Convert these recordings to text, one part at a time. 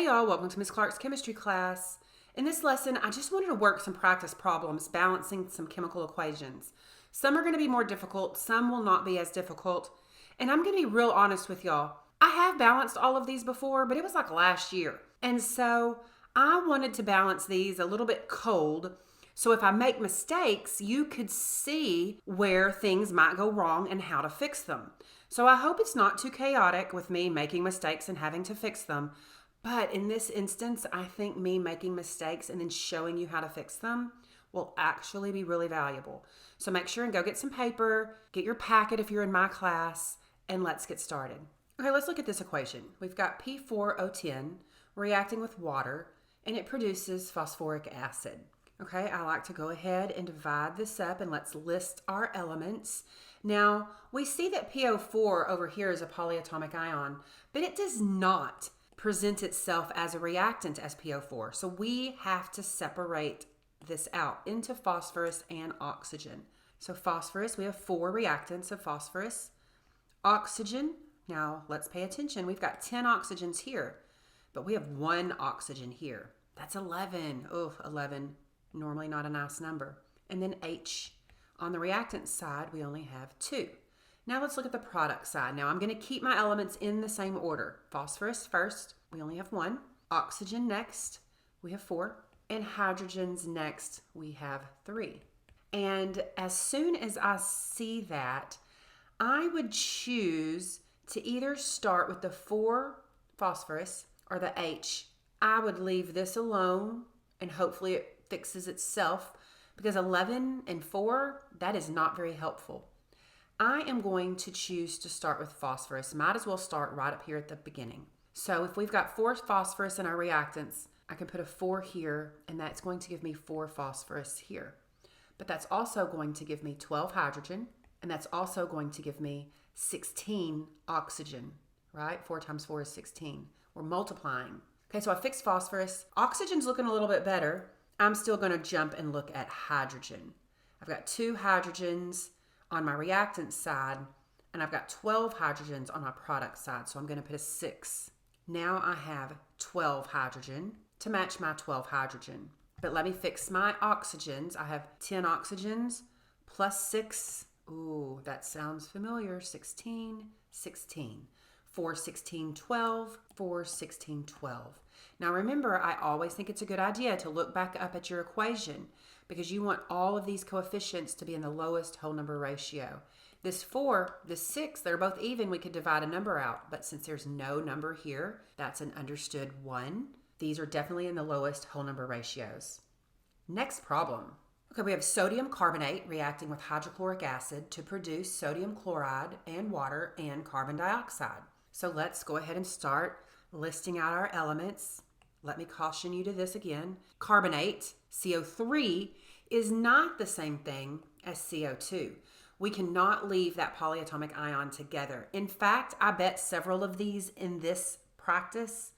Hey y'all, welcome to Miss Clark's chemistry class. In this lesson, I just wanted to work some practice problems balancing some chemical equations. Some are going to be more difficult, some will not be as difficult. And I'm going to be real honest with y'all. I have balanced all of these before, but it was like last year. And so I wanted to balance these a little bit cold. So if I make mistakes, you could see where things might go wrong and how to fix them. So I hope it's not too chaotic with me making mistakes and having to fix them. But in this instance, I think me making mistakes and then showing you how to fix them will actually be really valuable. So make sure and go get some paper, get your packet if you're in my class, and let's get started. Okay, let's look at this equation. We've got P4O10 reacting with water, and it produces phosphoric acid. Okay, I like to go ahead and divide this up, and let's list our elements. Now, we see that PO4 over here is a polyatomic ion, but it does not present itself as a reactant as PO4. So we have to separate this out into phosphorus and oxygen. So phosphorus, we have 4 reactants of phosphorus. Oxygen, now let's pay attention. We've got 10 oxygens here, but we have 1 oxygen here. That's 11. Oh, 11, normally not a nice number. And then H. On the reactant side, we only have 2. Now let's look at the product side. Now I'm going to keep my elements in the same order. Phosphorus first, we only have 1. Oxygen next, we have 4. And hydrogens next, we have 3. And as soon as I see that, I would choose to either start with the 4 phosphorus or the H. I would leave this alone and hopefully it fixes itself, because 11 and 4, that is not very helpful. I am going to choose to start with phosphorus. Might as well start right up here at the beginning. So if we've got 4 phosphorus in our reactants, I can put a 4 here, and that's going to give me 4 phosphorus here. But that's also going to give me 12 hydrogen, and that's also going to give me 16 oxygen, right? 4 times 4 is 16. We're multiplying. Okay, so I fixed phosphorus. Oxygen's looking a little bit better. I'm still going to jump and look at hydrogen. I've got 2 hydrogens on my reactant side, and I've got 12 hydrogens on my product side, so I'm going to put a 6. Now I have 12 hydrogen to match my 12 hydrogen. But let me fix my oxygens. I have 10 oxygens plus 6. Ooh, that sounds familiar. 16, 16. 4, 16, 12. 4, 16, 12. Now remember, I always think it's a good idea to look back up at your equation, because you want all of these coefficients to be in the lowest whole number ratio. This 4, this 6, they're both even. We could divide a number out, but since there's no number here, that's an understood 1. These are definitely in the lowest whole number ratios. Next problem. Okay, we have sodium carbonate reacting with hydrochloric acid to produce sodium chloride and water and carbon dioxide. So let's go ahead and start listing out our elements. Let me caution you to this again. Carbonate, CO3, is not the same thing as CO2. We cannot leave that polyatomic ion together. In fact, I bet several of these in this practice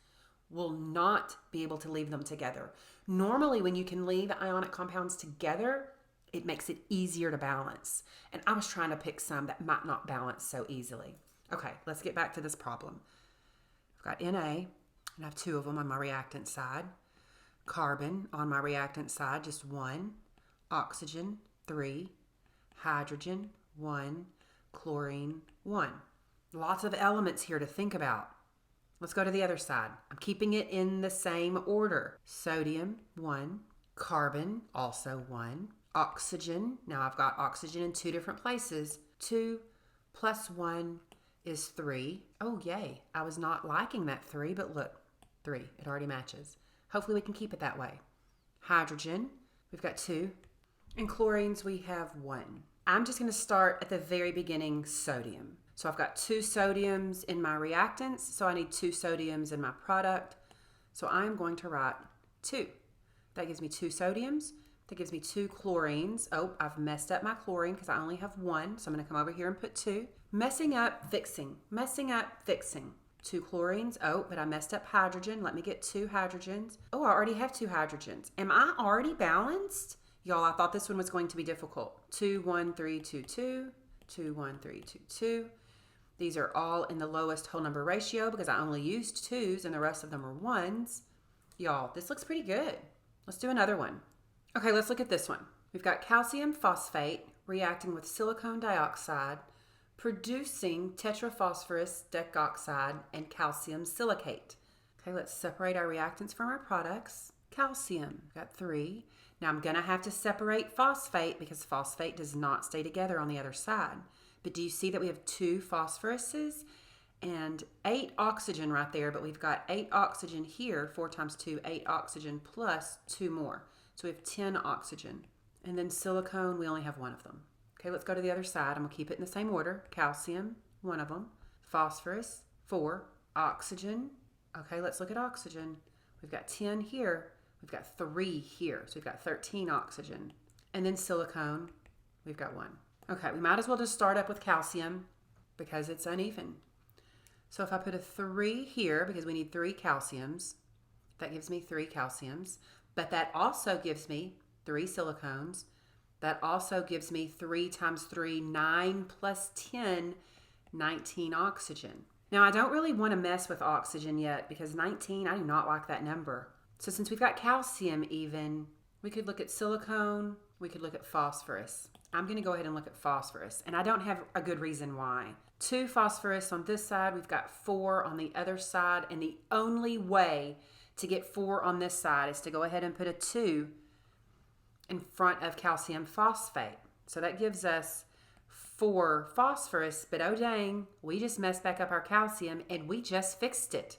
will not be able to leave them together. Normally, when you can leave ionic compounds together, it makes it easier to balance. And I was trying to pick some that might not balance so easily. Okay, let's get back to this problem. I've got Na, and I have 2 of them on my reactant side. Carbon on my reactant side, just 1. Oxygen, 3. Hydrogen, 1. Chlorine, 1. Lots of elements here to think about. Let's go to the other side. I'm keeping it in the same order. Sodium, 1. Carbon, also 1. Oxygen, now I've got oxygen in 2 different places. 2 plus 1 is 3. Oh, yay. I was not liking that 3, but look, 3. It already matches. Hopefully we can keep it that way. Hydrogen, we've got 2. And chlorines, we have 1. I'm just going to start at the very beginning, sodium. So I've got 2 sodiums in my reactants, so I need 2 sodiums in my product. So I'm going to write 2. That gives me 2 sodiums. That gives me 2 chlorines. Oh, I've messed up my chlorine because I only have 1, so I'm going to come over here and put 2. Messing up, fixing. Messing up, fixing. 2 chlorines. Oh, but I messed up hydrogen. Let me get 2 hydrogens. Oh, I already have 2 hydrogens. Am I already balanced? Y'all, I thought this one was going to be difficult. 2, 1, 3, 2, 2. 2, 1, 3, 2, 2. These are all in the lowest whole number ratio because I only used 2s and the rest of them are 1s. Y'all, this looks pretty good. Let's do another one. Okay, let's look at this one. We've got calcium phosphate reacting with silicon dioxide, producing tetraphosphorus decoxide and calcium silicate. Okay, let's separate our reactants from our products. Calcium, got 3. Now I'm going to have to separate phosphate because phosphate does not stay together on the other side. But do you see that we have 2 phosphoruses and 8 oxygen right there, but we've got 8 oxygen here, 4 times 2, 8 oxygen plus 2 more. So we have 10 oxygen. And then silicone, we only have 1 of them. Okay, let's go to the other side. I'm going to keep it in the same order. Calcium, 1 of them. Phosphorus, 4. Oxygen. Okay, let's look at oxygen. We've got 10 here. We've got 3 here. So we've got 13 oxygen. And then silicone, we've got 1. Okay, we might as well just start up with calcium because it's uneven. So if I put a 3 here, because we need 3 calciums, that gives me 3 calciums. But that also gives me 3 silicones. That also gives me 3 times 3, 9 plus 10, 19 oxygen. Now, I don't really want to mess with oxygen yet because 19, I do not like that number. So since we've got calcium even, we could look at silicone, we could look at phosphorus. I'm going to go ahead and look at phosphorus, and I don't have a good reason why. 2 phosphorus on this side, we've got 4 on the other side, and the only way to get 4 on this side is to go ahead and put a 2 in front of calcium phosphate. So that gives us 4 phosphorus, but oh dang, we just messed back up our calcium and we just fixed it.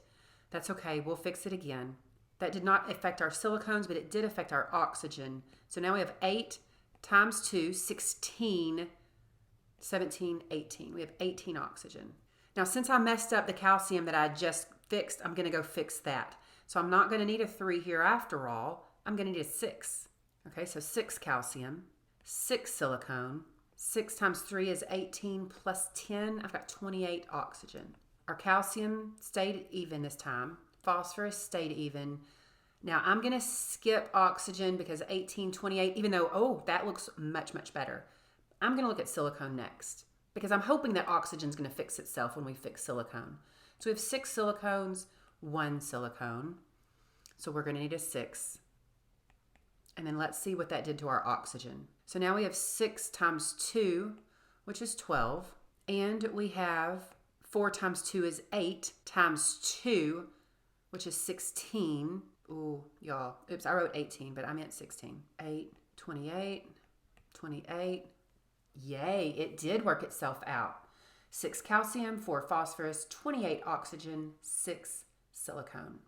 That's okay, we'll fix it again. That did not affect our silicones, but it did affect our oxygen. So now we have 8 times 2, 16, 17, 18. We have 18 oxygen. Now, since I messed up the calcium that I just fixed, I'm going to go fix that. So I'm not going to need a 3 here after all. I'm going to need a 6. Okay, so 6 calcium, 6 silicone. 6 times 3 is 18 plus 10. I've got 28 oxygen. Our calcium stayed even this time. Phosphorus stayed even. Now I'm going to skip oxygen because 18, 28, even though, oh, that looks much, much better. I'm going to look at silicone next because I'm hoping that oxygen is going to fix itself when we fix silicone. So we have 6 silicones, 1 silicone. So we're going to need a 6. And then let's see what that did to our oxygen. So now we have 6 times 2, which is 12. And we have 4 times 2 is 8 times 2, which is 16. Ooh, y'all. Oops, I wrote 18, but I meant 16. 8, 28, 28. Yay, it did work itself out. 6 calcium, 4 phosphorus, 28 oxygen, 6 silicone.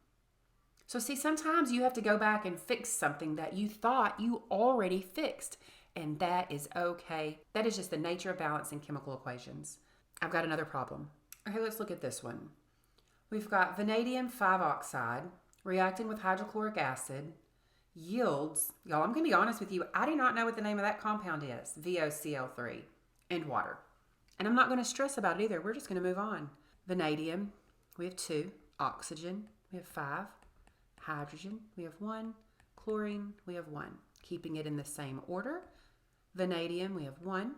So see, sometimes you have to go back and fix something that you thought you already fixed, and that is okay. That is just the nature of balancing chemical equations. I've got another problem. Okay, let's look at this one. We've got vanadium 5 oxide reacting with hydrochloric acid yields, y'all, I'm going to be honest with you, I do not know what the name of that compound is, VOCl3, and water. And I'm not going to stress about it either. We're just going to move on. Vanadium, we have 2. Oxygen, we have 5. Hydrogen, we have 1. Chlorine, we have 1. Keeping it in the same order. Vanadium, we have 1.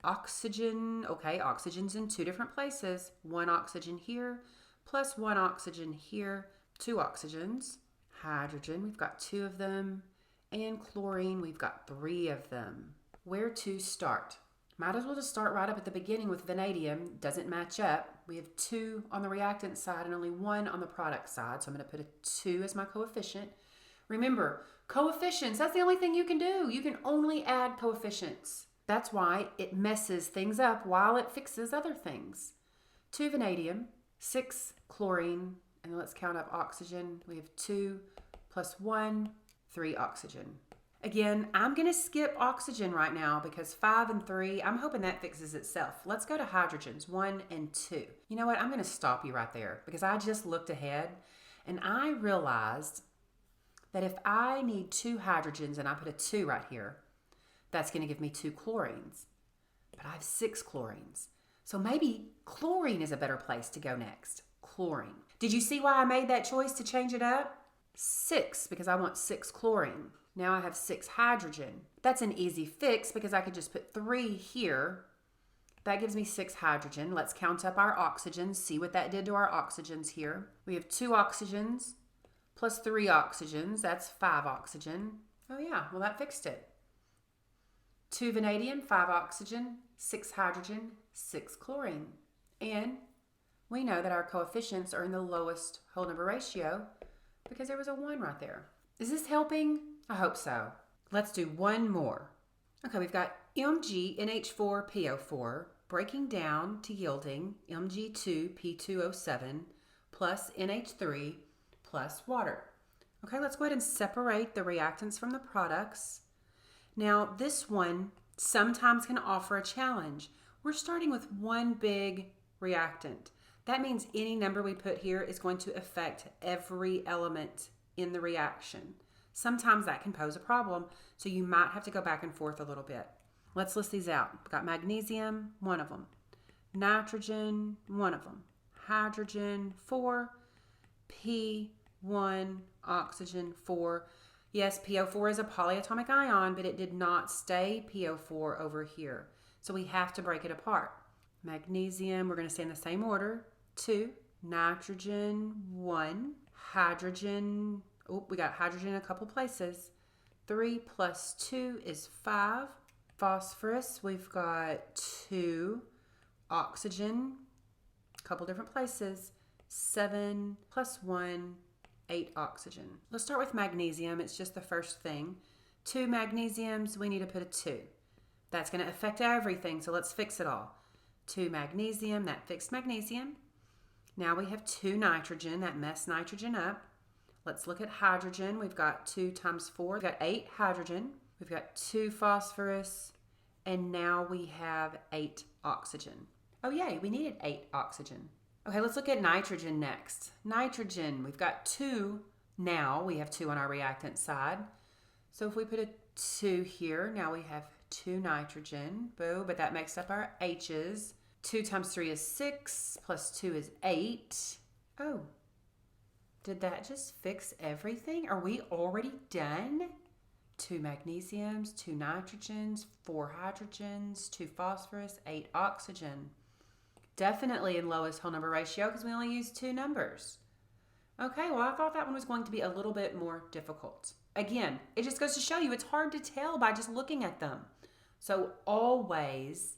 Oxygen, okay, oxygen's in 2 different places. 1 oxygen here, plus 1 oxygen here. 2 oxygens. Hydrogen, we've got 2 of them. And chlorine, we've got 3 of them. Where to start? Might as well just start right up at the beginning with vanadium. Doesn't match up. We have 2 on the reactant side and only 1 on the product side. So I'm going to put a 2 as my coefficient. Remember, coefficients, that's the only thing you can do. You can only add coefficients. That's why it messes things up while it fixes other things. 2 vanadium, 6 chlorine, and then let's count up oxygen. We have 2 plus 1, 3 oxygen. Again, I'm going to skip oxygen right now because 5 and 3, I'm hoping that fixes itself. Let's go to hydrogens, 1 and 2. You know what? I'm going to stop you right there because I just looked ahead and I realized that if I need 2 hydrogens and I put a 2 right here, that's going to give me 2 chlorines. But I have 6 chlorines. So maybe chlorine is a better place to go next. Chlorine. Did you see why I made that choice to change it up? 6, because I want 6 chlorine. Now I have 6 hydrogen. That's an easy fix because I could just put 3 here That gives me 6 hydrogen. Let's count up our oxygens, see what that did to our oxygens here. We have 2 oxygens plus 3 oxygens. That's 5 oxygen. Oh yeah, well that fixed it. 2 vanadium, 5 oxygen, 6 hydrogen, 6 chlorine. And we know that our coefficients are in the lowest whole number ratio because there was a 1 right there. Is this helping? I hope so. Let's do one more. Okay, we've got MgNH4PO4 breaking down to yielding Mg2P2O7 plus NH3 plus water. Okay, let's go ahead and separate the reactants from the products. Now, this one sometimes can offer a challenge. We're starting with one big reactant. That means any number we put here is going to affect every element in the reaction. Sometimes that can pose a problem, so you might have to go back and forth a little bit. Let's list these out. We've got magnesium, 1 of them. Nitrogen, 1 of them. Hydrogen, 4. P1, oxygen, 4. Yes, PO4 is a polyatomic ion, but it did not stay PO4 over here. So we have to break it apart. Magnesium, we're going to stay in the same order. 2. Nitrogen, 1. Hydrogen, we got hydrogen in a couple places. 3 plus 2 is 5. Phosphorus, we've got 2. Oxygen, a couple different places. 7 plus 1, 8 oxygen. Let's start with magnesium. It's just the first thing. 2 magnesiums, we need to put a 2. That's going to affect everything, so let's fix it all. 2 magnesium, that fixed magnesium. Now we have 2 nitrogen, that messed nitrogen up. Let's look at hydrogen. We've got 2 times 4. We've got 8 hydrogen. We've got 2 phosphorus. And now we have 8 oxygen. Oh yay, we needed 8 oxygen. Okay, let's look at nitrogen next. Nitrogen, we've got 2 now. We have 2 on our reactant side. So if we put a 2 here, now we have 2 nitrogen. Boo, but that makes up our H's. 2 times 3 is 6, plus 2 is 8. Oh, did that just fix everything? Are we already done? 2 magnesiums, 2 nitrogens, 4 hydrogens, 2 phosphorus, 8 oxygen. Definitely in lowest whole number ratio because we only used 2 numbers. Okay, well, I thought that one was going to be a little bit more difficult. Again, it just goes to show you it's hard to tell by just looking at them. So always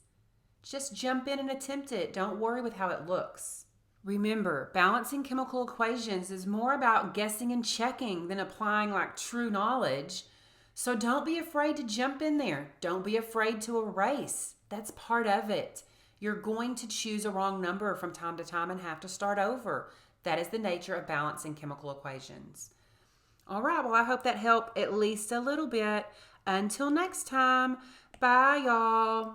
just jump in and attempt it. Don't worry with how it looks. Remember, balancing chemical equations is more about guessing and checking than applying like true knowledge. So don't be afraid to jump in there. Don't be afraid to erase. That's part of it. You're going to choose a wrong number from time to time and have to start over. That is the nature of balancing chemical equations. All right, well, I hope that helped at least a little bit. Until next time, bye, y'all.